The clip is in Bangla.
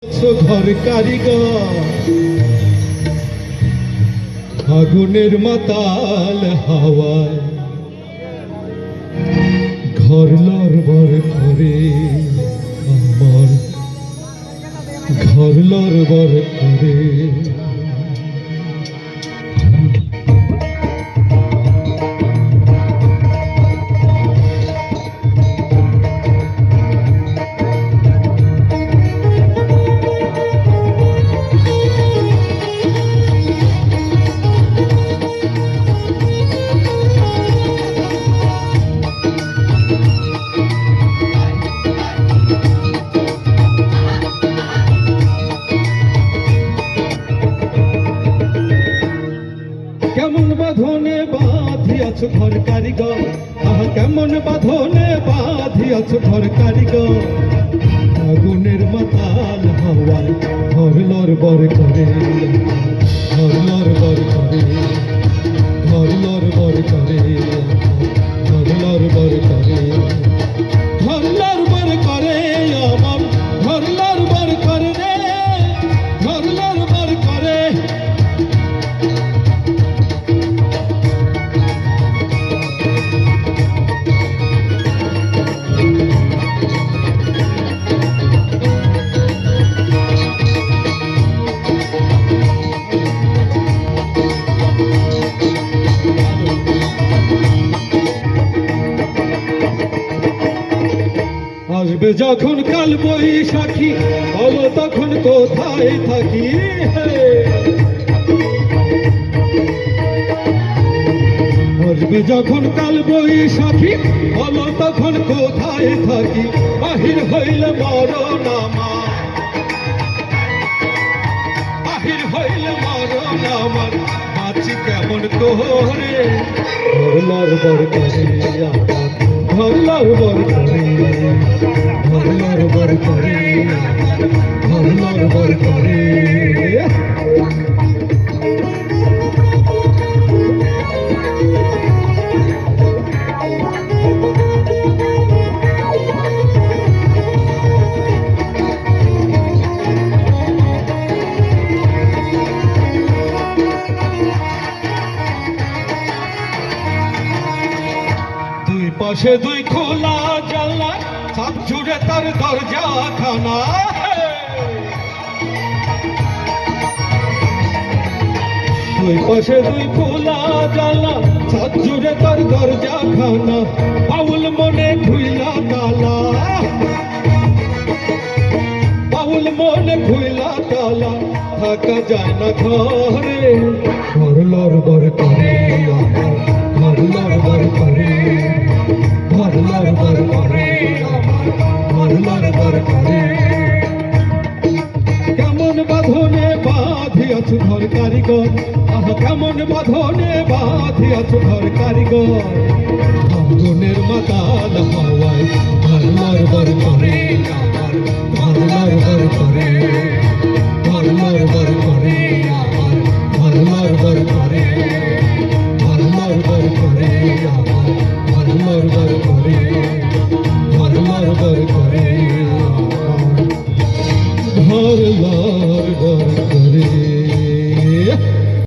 ঘর কারিগর আগুনের মাতাল হাওয়ায় ঘর লড়বড় করে আমার ঘর লড়বড় করে। কেমন বাঁধনে বাঁধিয়াছ ঘর কারিগর, আহা কেমন বাঁধনে বাঁধিয়াছ ঘর কারিগর। আগুনের মাতাল হাওয়ায় ঘর লড়বড় করে, ঘর লড়বড় করে, ঘর লড়বড় করে, ঘর লড়বড় করে, ঘর লড়বড় করে আমার ঘর লড়বড় করে রে, ঘর লড়বড় করে। আসবে যখন কাল বৈশাখী, বলো তখন কোথায় থাকি। আসবে যখন কাল বৈশাখী, বলো তখন কোথায় থাকি। বাহির হইলে মরণ আমার, বাহির হইলে মরণ আমার, বাঁচি কেমন করে। ঘর লড়বড় করে আমার ঘর লড়বড় করে, ঘর লড়বড় করে, ঘর লড়বড় করে। দুই পাশে দুই খোলা জানলা, সব জুড়ে তার দরজা খানা। দুই পাশে দুই খোলা জানলা, সব জুড়ে তার দরজা খানা। বাউল মনে খুইলা তালা, বাউল মনে খুইলা তালা, থাকা যায় না ঘরে। ঘর লড়বড় করে আমার ঘর লড়বড় করে, ঘর লড়বড় করে আমার ঘর লড়বড় করে। কেমন বাঁধনে বাঁধিয়াছ ঘর কারিগর, আহা কেমন বাঁধনে বাঁধিয়াছ ঘর কারিগর।